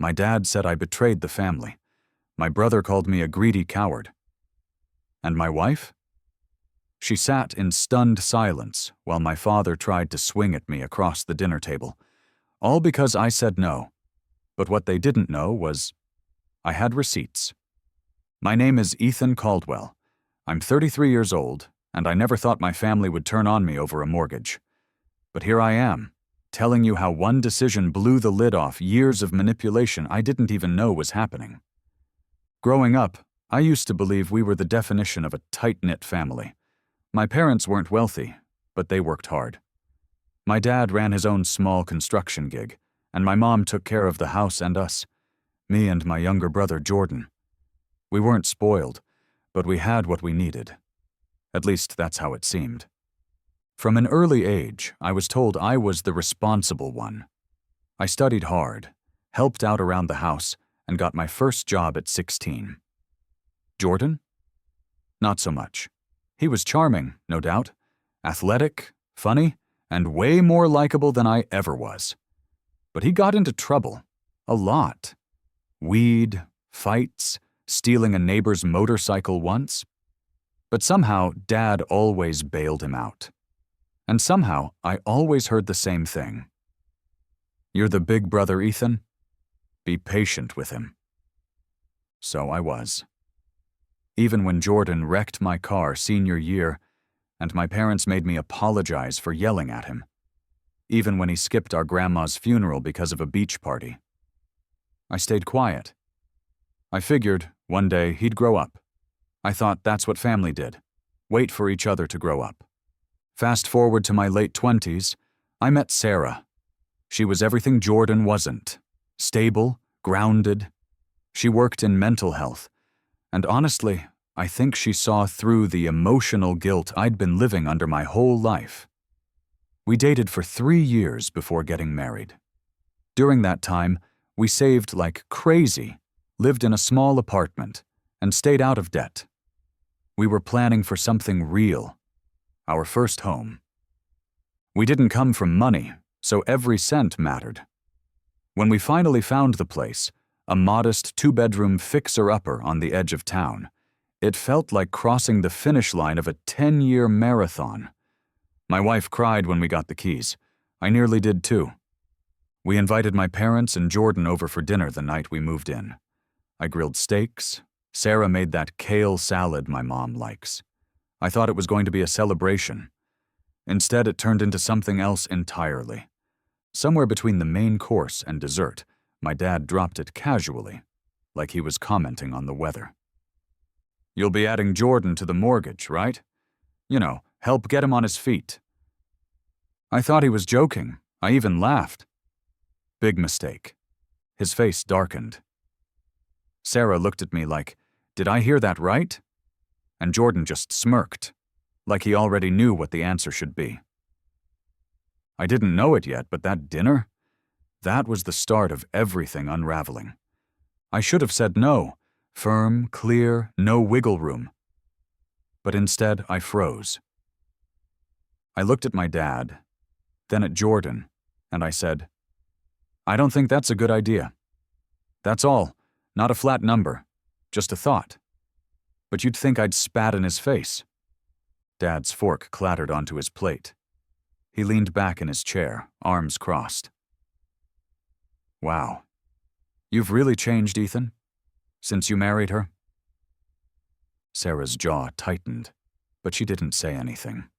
My dad said I betrayed the family. My brother called me a greedy coward. And my wife? She sat in stunned silence while my father tried to swing at me across the dinner table, all because I said no. But what they didn't know was I had receipts. My name is Ethan Caldwell. I'm 33 years old, and I never thought my family would turn on me over a mortgage. But here I am, telling you how one decision blew the lid off years of manipulation I didn't even know was happening. Growing up, I used to believe we were the definition of a tight-knit family. My parents weren't wealthy, but they worked hard. My dad ran his own small construction gig, and my mom took care of the house and us, me and my younger brother Jordan. We weren't spoiled, but we had what we needed. At least that's how it seemed. From an early age, I was told I was the responsible one. I studied hard, helped out around the house, and got my first job at 16. Jordan? Not so much. He was charming, no doubt, athletic, funny, and way more likable than I ever was. But he got into trouble. A lot. Weed, fights, stealing a neighbor's motorcycle once. But somehow, Dad always bailed him out. And somehow, I always heard the same thing. You're the big brother, Ethan. Be patient with him. So I was. Even when Jordan wrecked my car senior year, and my parents made me apologize for yelling at him. Even when he skipped our grandma's funeral because of a beach party. I stayed quiet. I figured, one day, he'd grow up. I thought that's what family did. Wait for each other to grow up. Fast forward to my late 20s, I met Sarah. She was everything Jordan wasn't. Stable, grounded. She worked in mental health. And honestly, I think she saw through the emotional guilt I'd been living under my whole life. We dated for 3 years before getting married. During that time, we saved like crazy, lived in a small apartment, and stayed out of debt. We were planning for something real, our first home. We didn't come from money, so every cent mattered. When we finally found the place, a modest 2-bedroom fixer-upper on the edge of town, it felt like crossing the finish line of a 10-year marathon. My wife cried when we got the keys. I nearly did too. We invited my parents and Jordan over for dinner the night we moved in. I grilled steaks. Sarah made that kale salad my mom likes. I thought it was going to be a celebration. Instead, it turned into something else entirely. Somewhere between the main course and dessert, my dad dropped it casually, like he was commenting on the weather. You'll be adding Jordan to the mortgage, right? You know, help get him on his feet. I thought he was joking. I even laughed. Big mistake. His face darkened. Sarah looked at me like, did I hear that right? And Jordan just smirked, like he already knew what the answer should be. I didn't know it yet, but that dinner? That was the start of everything unraveling. I should have said no, firm, clear, no wiggle room. But instead, I froze. I looked at my dad, then at Jordan, and I said, I don't think that's a good idea. That's all, not a flat number, just a thought. But you'd think I'd spat in his face. Dad's fork clattered onto his plate. He leaned back in his chair, arms crossed. Wow. You've really changed, Ethan? Since you married her? Sarah's jaw tightened, but she didn't say anything.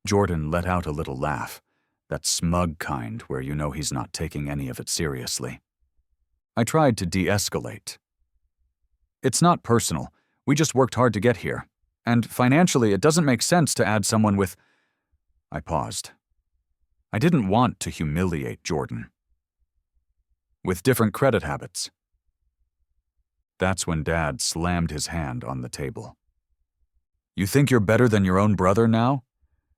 Jordan let out a little laugh, that smug kind where you know he's not taking any of it seriously. I tried to de-escalate. It's not personal. We just worked hard to get here. And financially, it doesn't make sense to add someone with... I paused. I didn't want to humiliate Jordan. With different credit habits. That's when Dad slammed his hand on the table. You think you're better than your own brother now?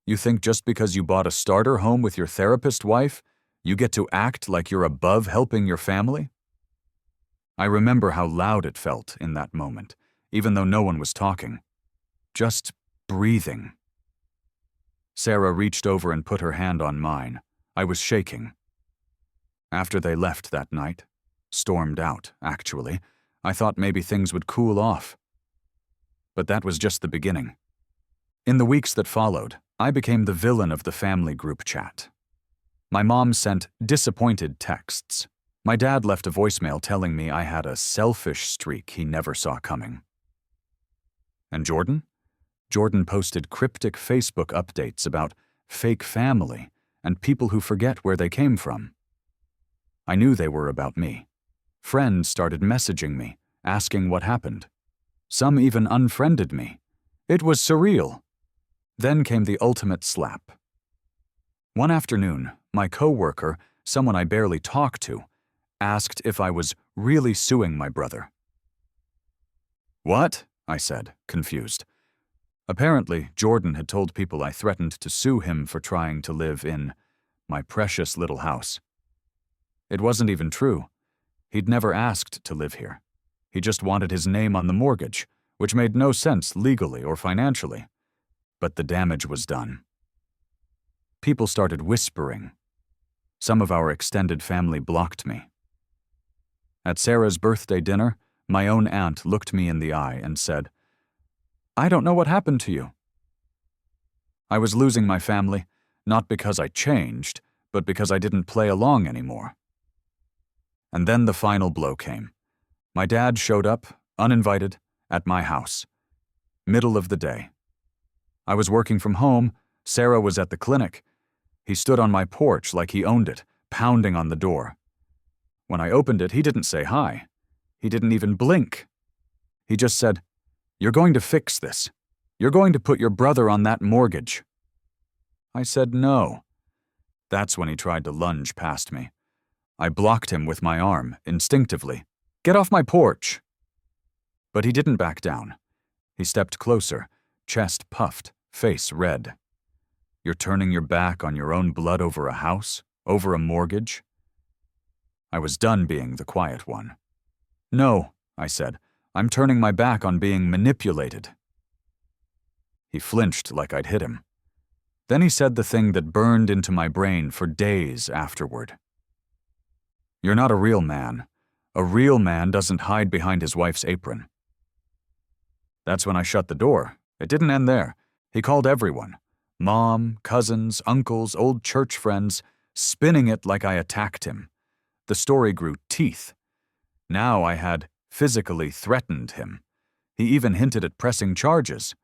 You think just because you bought a starter home with your therapist wife, you get to act like you're above helping your family? I remember how loud it felt in that moment, even though no one was talking. Just breathing. Sarah reached over and put her hand on mine. I was shaking. After they left that night, Stormed out, actually. I thought maybe things would cool off. But that was just the beginning. In the weeks that followed, I became the villain of the family group chat. My mom sent disappointed texts. My dad left a voicemail telling me I had a selfish streak he never saw coming. And Jordan? Jordan posted cryptic Facebook updates about fake family and people who forget where they came from. I knew they were about me. Friends started messaging me, asking what happened. Some even unfriended me. It was surreal. Then came the ultimate slap. One afternoon, my coworker, someone I barely talked to, asked if I was really suing my brother. "What?" I said, confused. Apparently, Jordan had told people I threatened to sue him for trying to live in my precious little house. It wasn't even true. He'd never asked to live here. He just wanted his name on the mortgage, which made no sense legally or financially. But the damage was done. People started whispering. Some of our extended family blocked me. At Sarah's birthday dinner, my own aunt looked me in the eye and said, "I don't know what happened to you." I was losing my family, not because I changed, but because I didn't play along anymore. And then the final blow came. My dad showed up, uninvited, at my house. Middle of the day. I was working from home, Sarah was at the clinic. He stood on my porch like he owned it, pounding on the door. When I opened it, he didn't say hi. He didn't even blink. He just said, "You're going to fix this. You're going to put your brother on that mortgage." I said no. That's when he tried to lunge past me. I blocked him with my arm, instinctively. "Get off my porch!" But he didn't back down. He stepped closer, chest puffed, face red. "You're turning your back on your own blood over a house? Over a mortgage?" I was done being the quiet one. "No," I said, "I'm turning my back on being manipulated." He flinched like I'd hit him. Then he said the thing that burned into my brain for days afterward. "You're not a real man. A real man doesn't hide behind his wife's apron." That's when I shut the door. It didn't end there. He called everyone. Mom, cousins, uncles, old church friends, spinning it like I attacked him. The story grew teeth. Now I had physically threatened him. He even hinted at pressing charges.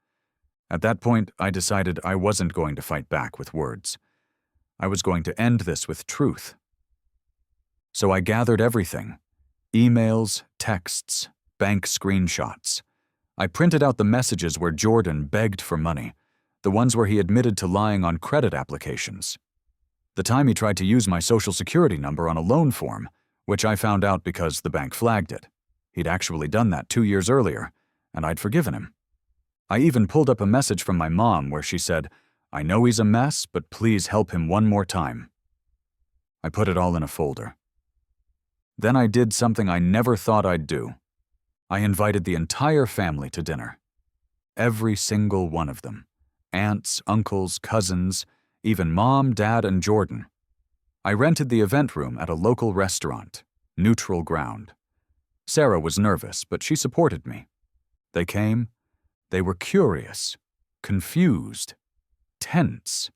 At that point, I decided I wasn't going to fight back with words. I was going to end this with truth. So I gathered everything. Emails, texts, bank screenshots. I printed out the messages where Jordan begged for money, the ones where he admitted to lying on credit applications. The time he tried to use my social security number on a loan form, which I found out because the bank flagged it. He'd actually done that 2 years earlier, and I'd forgiven him. I even pulled up a message from my mom where she said, "I know he's a mess, but please help him one more time." I put it all in a folder. Then I did something I never thought I'd do. I invited the entire family to dinner. Every single one of them. Aunts, uncles, cousins, even Mom, Dad, and Jordan. I rented the event room at a local restaurant, neutral ground. Sarah was nervous, but she supported me. They came. They were curious, confused, tense.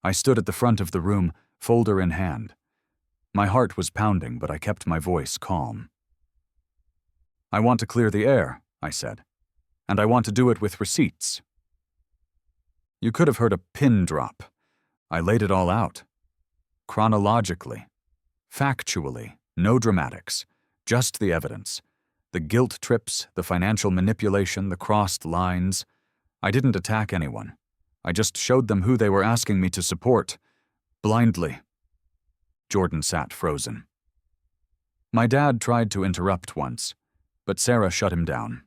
I stood at the front of the room, folder in hand. My heart was pounding, but I kept my voice calm. "I want to clear the air," I said, "and I want to do it with receipts." You could have heard a pin drop. I laid it all out. Chronologically, factually, no dramatics, just the evidence. The guilt trips, the financial manipulation, the crossed lines. I didn't attack anyone. I just showed them who they were asking me to support. Blindly. Jordan sat frozen. My dad tried to interrupt once, but Sarah shut him down.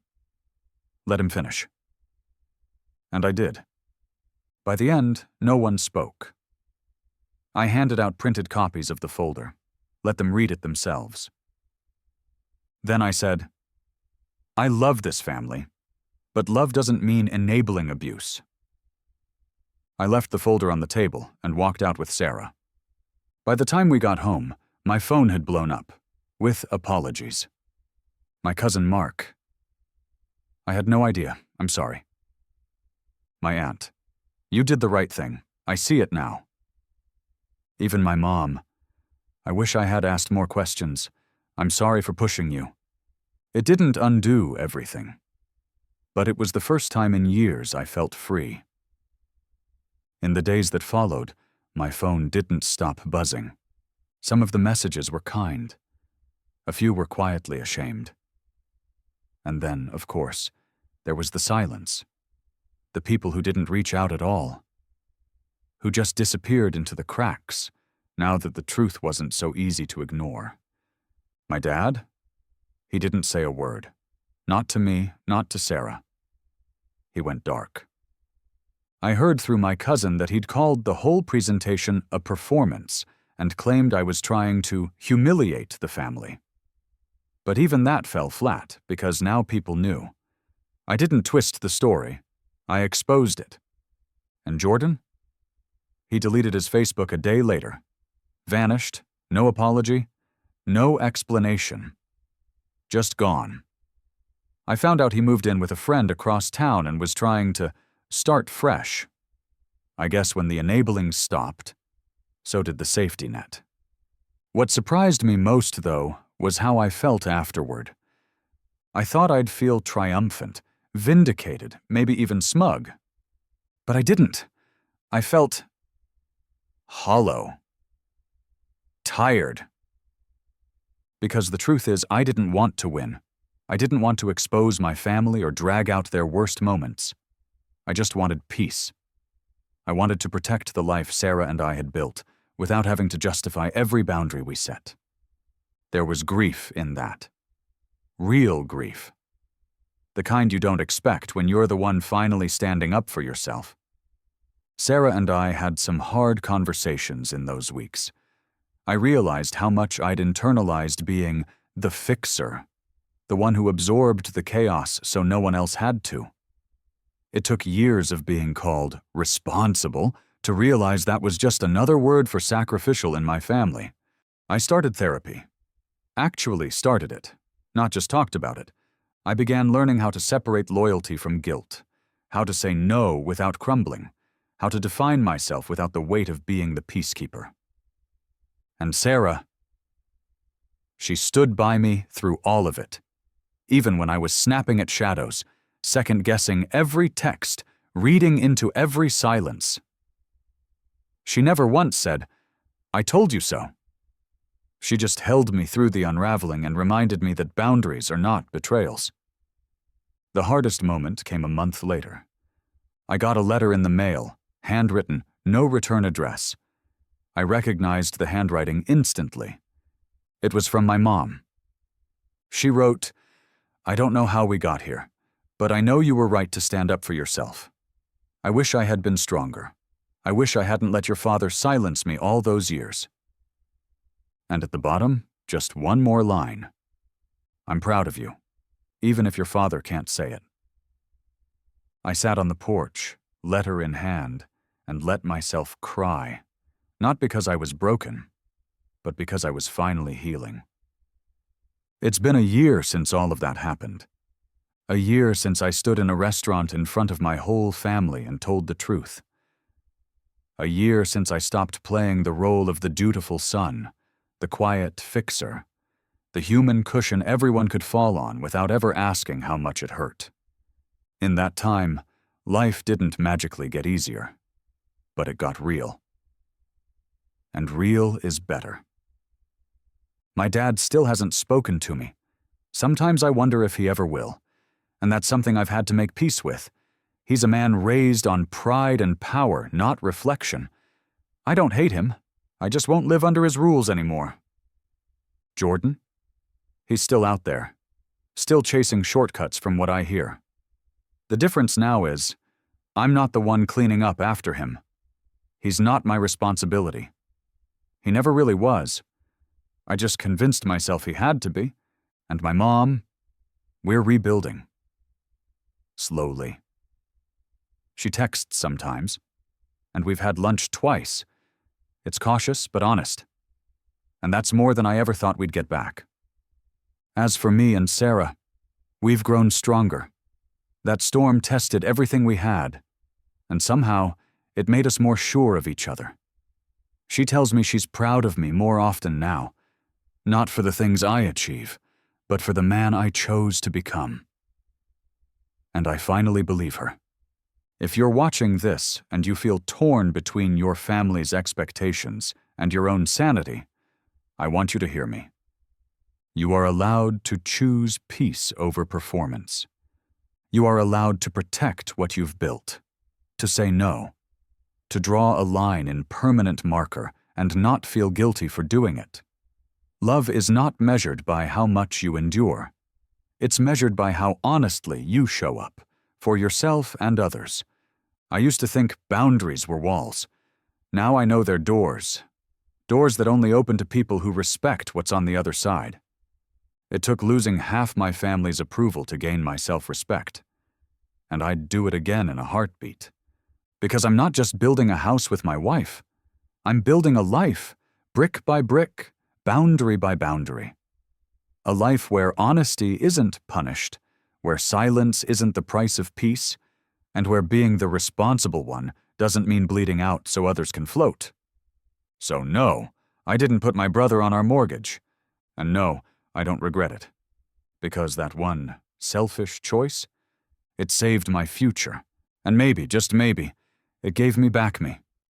Let him finish. And I did. By the end, no one spoke. I handed out printed copies of the folder, let them read it themselves. Then I said, "I love this family, but love doesn't mean enabling abuse." I left the folder on the table and walked out with Sarah. By the time we got home, my phone had blown up. With apologies. My cousin Mark. I had no idea. I'm sorry. My aunt. You did the right thing. I see it now. Even my mom. I wish I had asked more questions. I'm sorry for pushing you. It didn't undo everything. But it was the first time in years I felt free. In the days that followed, my phone didn't stop buzzing. Some of the messages were kind. A few were quietly ashamed. And then, of course, there was the silence. The people who didn't reach out at all. Who just disappeared into the cracks, now that the truth wasn't so easy to ignore. My dad? He didn't say a word. Not to me, not to Sarah. He went dark. I heard through my cousin that he'd called the whole presentation a performance and claimed I was trying to humiliate the family. But even that fell flat because now people knew. I didn't twist the story. I exposed it. And Jordan? He deleted his Facebook a day later. Vanished, no apology, no explanation. Just gone. I found out he moved in with a friend across town and was trying to start fresh. I guess when the enabling stopped, so did the safety net. What surprised me most, though, was how I felt afterward. I thought I'd feel triumphant, vindicated, maybe even smug. But I didn't. I felt hollow. Tired. Because the truth is, I didn't want to win. I didn't want to expose my family or drag out their worst moments. I just wanted peace. I wanted to protect the life Sarah and I had built, without having to justify every boundary we set. There was grief in that. Real grief. The kind you don't expect when you're the one finally standing up for yourself. Sarah and I had some hard conversations in those weeks. I realized how much I'd internalized being the fixer, the one who absorbed the chaos so no one else had to. It took years of being called responsible to realize that was just another word for sacrificial in my family. I started therapy. Actually started it, not just talked about it. I began learning how to separate loyalty from guilt, how to say no without crumbling, how to define myself without the weight of being the peacekeeper. And Sarah, she stood by me through all of it, even when I was snapping at shadows, second-guessing every text, reading into every silence. She never once said, "I told you so." She just held me through the unraveling and reminded me that boundaries are not betrayals. The hardest moment came a month later. I got a letter in the mail, handwritten, no return address. I recognized the handwriting instantly. It was from my mom. She wrote, "I don't know how we got here, but I know you were right to stand up for yourself. I wish I had been stronger. I wish I hadn't let your father silence me all those years." And at the bottom, just one more line. "I'm proud of you, even if your father can't say it." I sat on the porch, letter in hand, and let myself cry, not because I was broken, but because I was finally healing. It's been a year since all of that happened. A year since I stood in a restaurant in front of my whole family and told the truth. A year since I stopped playing the role of the dutiful son, the quiet fixer, the human cushion everyone could fall on without ever asking how much it hurt. In that time, life didn't magically get easier, but it got real. And real is better. My dad still hasn't spoken to me. Sometimes I wonder if he ever will, and that's something I've had to make peace with. He's a man raised on pride and power, not reflection. I don't hate him. I just won't live under his rules anymore. Jordan? He's still out there, still chasing shortcuts from what I hear. The difference now is, I'm not the one cleaning up after him. He's not my responsibility. He never really was. I just convinced myself he had to be. And my mom, we're rebuilding. Slowly. She texts sometimes, and we've had lunch twice. It's cautious but honest. And that's more than I ever thought we'd get back. As for me and Sarah, we've grown stronger. That storm tested everything we had, and somehow it made us more sure of each other. She tells me she's proud of me more often now, not for the things I achieve, but for the man I chose to become. And I finally believe her. If you're watching this and you feel torn between your family's expectations and your own sanity, I want you to hear me. You are allowed to choose peace over performance. You are allowed to protect what you've built, to say no, to draw a line in permanent marker and not feel guilty for doing it. Love is not measured by how much you endure. It's measured by how honestly you show up, for yourself and others. I used to think boundaries were walls. Now I know they're doors. Doors that only open to people who respect what's on the other side. It took losing half my family's approval to gain my self-respect. And I'd do it again in a heartbeat. Because I'm not just building a house with my wife. I'm building a life, brick by brick, boundary by boundary. A life where honesty isn't punished, where silence isn't the price of peace, and where being the responsible one doesn't mean bleeding out so others can float. So no, I didn't put my brother on our mortgage. And no, I don't regret it. Because that one selfish choice, it saved my future. And maybe, just maybe, it gave me back me.